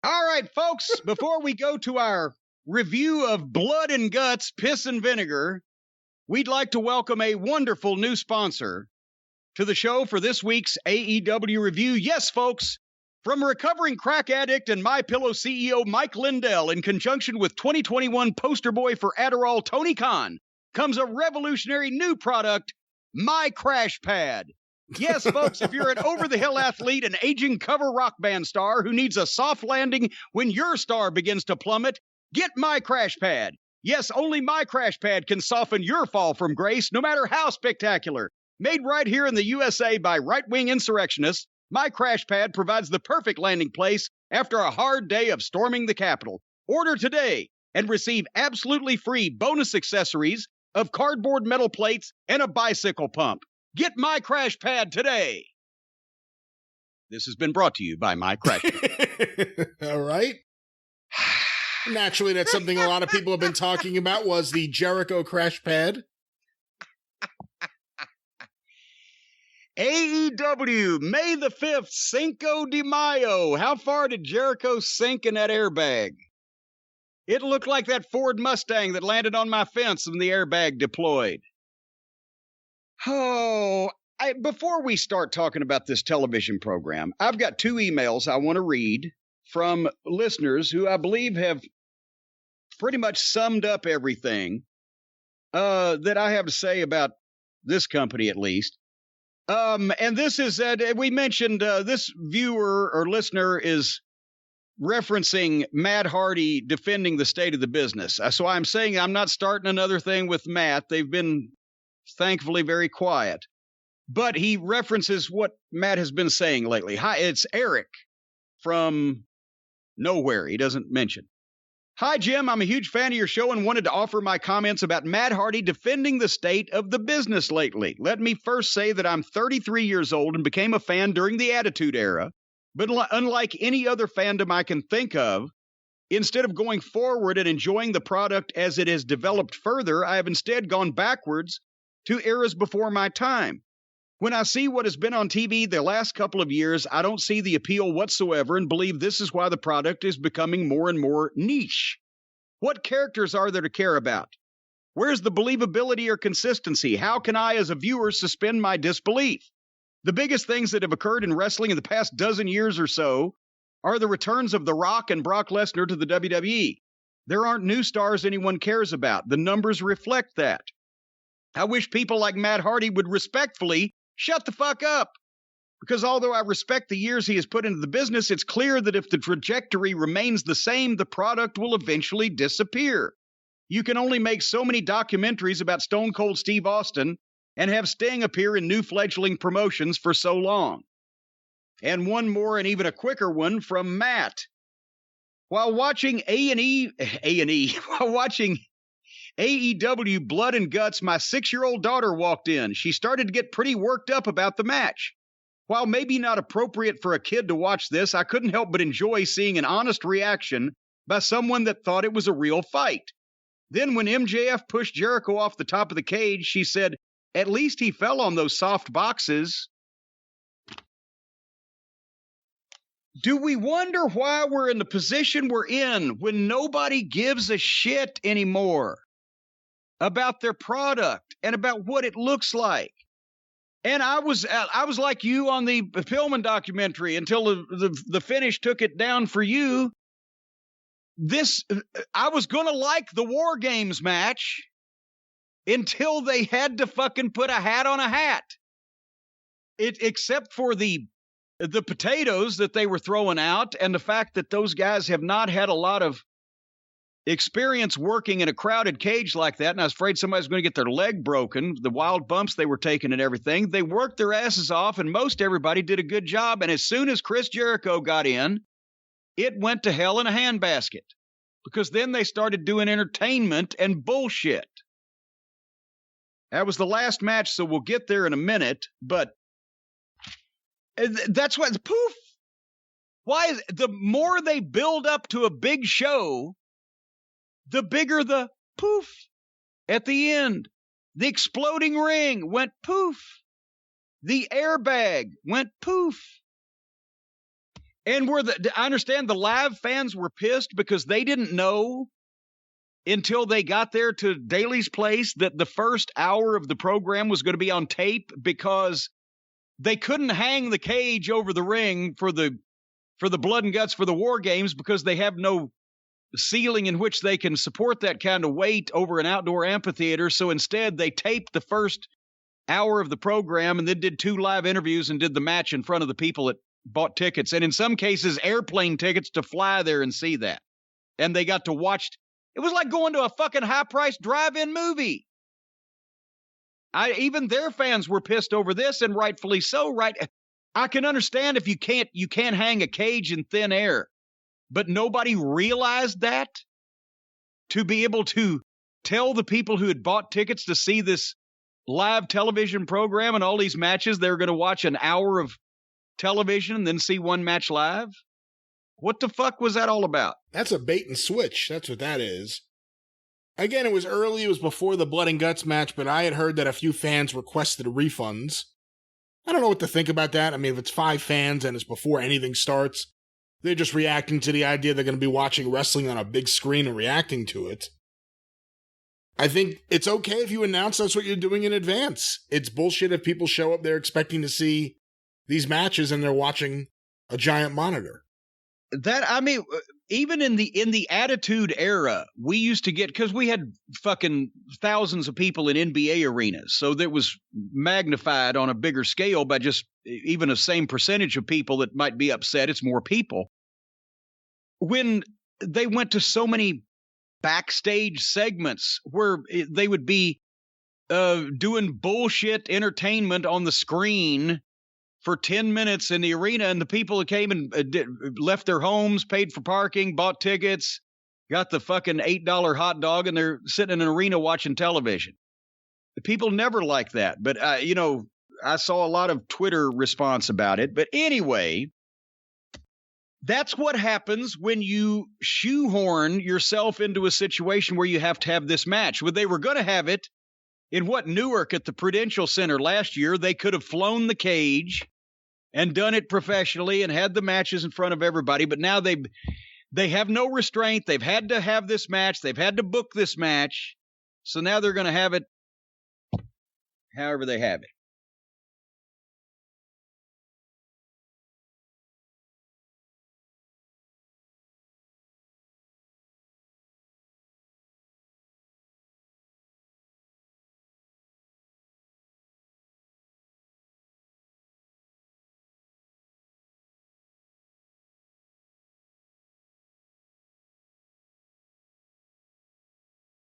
All right, folks, before we go to our review of Blood and Guts, Piss and Vinegar, we'd like to welcome a wonderful new sponsor to the show for this week's AEW review. Yes, folks, from recovering crack addict and MyPillow CEO Mike Lindell, in conjunction with 2021 poster boy for Adderall Tony Khan, comes a revolutionary new product, My Crash Pad. Yes, folks, if you're an over-the-hill athlete, an aging cover rock band star who needs a soft landing when your star begins to plummet, get My Crash Pad. Yes, only My Crash Pad can soften your fall from grace, no matter how spectacular. Made right here in the USA by right-wing insurrectionists, My Crash Pad provides the perfect landing place after a hard day of storming the Capitol. Order today and receive absolutely free bonus accessories of cardboard metal plates and a bicycle pump. Get My Crash Pad today. This has been brought to you by My Crash Pad. All right. Naturally, that's something a lot of people have been talking about, was the Jericho Crash Pad. AEW, May the 5th, Cinco de Mayo. How far did Jericho sink in that airbag? It looked like that Ford Mustang that landed on my fence when the airbag deployed. Oh, before we start talking about this television program, I've got 2 emails I want to read from listeners who I believe have pretty much summed up everything that I have to say about this company, at least. And this is, we mentioned this viewer or listener is referencing Matt Hardy defending the state of the business. So I'm saying I'm not starting another thing with Matt. They've been thankfully very quiet. But he references what Matt has been saying lately. Hi, it's Eric from nowhere. He doesn't mention. Hi, Jim. I'm a huge fan of your show and wanted to offer my comments about Matt Hardy defending the state of the business lately. Let me first say that I'm 33 years old and became a fan during the Attitude Era. But unlike any other fandom I can think of, instead of going forward and enjoying the product as it has developed further, I have instead gone backwards to eras before my time. When I see what has been on TV the last couple of years, I don't see the appeal whatsoever and believe this is why the product is becoming more and more niche. What characters are there to care about? Where's the believability or consistency? How can I, as a viewer, suspend my disbelief? The biggest things that have occurred in wrestling in the past dozen years or so are the returns of The Rock and Brock Lesnar to the WWE. There aren't new stars anyone cares about. The numbers reflect that. I wish people like Matt Hardy would respectfully shut the fuck up. Because although I respect the years he has put into the business, it's clear that if the trajectory remains the same, the product will eventually disappear. You can only make so many documentaries about Stone Cold Steve Austin and have Sting appear in new fledgling promotions for so long. And one more and even a quicker one from Matt. While watching while watching AEW Blood and Guts, my 6-year-old daughter walked in. She started to get pretty worked up about the match. While maybe not appropriate for a kid to watch this, I couldn't help but enjoy seeing an honest reaction by someone that thought it was a real fight. Then when MJF pushed Jericho off the top of the cage, she said, "At least he fell on those soft boxes." Do we wonder why we're in the position we're in when nobody gives a shit anymore about their product and about what it looks like? And I was like you on the Pillman documentary until the finish took it down for you. I was going to like the War Games match until they had to fucking put a hat on a hat. Except for the potatoes that they were throwing out and the fact that those guys have not had a lot of experience working in a crowded cage like that, and I was afraid somebody's going to get their leg broken, the wild bumps they were taking and everything. They worked their asses off, and most everybody did a good job, and as soon as Chris Jericho got in, it went to hell in a handbasket, because then they started doing entertainment and bullshit. That was the last match, so we'll get there in a minute, but that's why, poof! Why is the more they build up to a big show, the bigger the poof at the end. The exploding ring went poof. The airbag went poof. And I understand the live fans were pissed because they didn't know until they got there to Daly's place that the first hour of the program was going to be on tape, because they couldn't hang the cage over the ring for the blood and guts for the War Games, because they have no ceiling in which they can support that kind of weight over an outdoor amphitheater. So instead, they taped the first hour of the program and then did 2 live interviews and did the match in front of the people that bought tickets, and in some cases airplane tickets to fly there and see that. And they got to watch. It was like going to a fucking high-priced drive-in movie. Even their fans were pissed over this, and rightfully so, right? I can understand if you can't hang a cage in thin air, but nobody realized that to be able to tell the people who had bought tickets to see this live television program and all these matches, they're going to watch an hour of television and then see one match live. What the fuck was that all about? That's a bait and switch. That's what that is. Again, it was early. It was before the Blood and Guts match, but I had heard that a few fans requested refunds. I don't know what to think about that. I mean, if it's 5 fans and it's before anything starts, they're just reacting to the idea they're going to be watching wrestling on a big screen and reacting to it. I think it's okay if you announce that's what you're doing in advance. It's bullshit if people show up there expecting to see these matches and they're watching a giant monitor. That, I mean, even in the Attitude Era, we used to get, because we had fucking thousands of people in NBA arenas, so that was magnified on a bigger scale by just even the same percentage of people that might be upset. It's more people. When they went to so many backstage segments where they would be doing bullshit entertainment on the screen for 10 minutes in the arena, and the people that came and left their homes, paid for parking, bought tickets, got the fucking $8 hot dog, and they're sitting in an arena watching television. The people never like that. But, I saw a lot of Twitter response about it. But anyway, that's what happens when you shoehorn yourself into a situation where you have to have this match. Well, they were going to have it in Newark at the Prudential Center last year. They could have flown the cage and done it professionally and had the matches in front of everybody. But now they have no restraint. They've had to have this match. They've had to book this match. So now they're going to have it however they have it.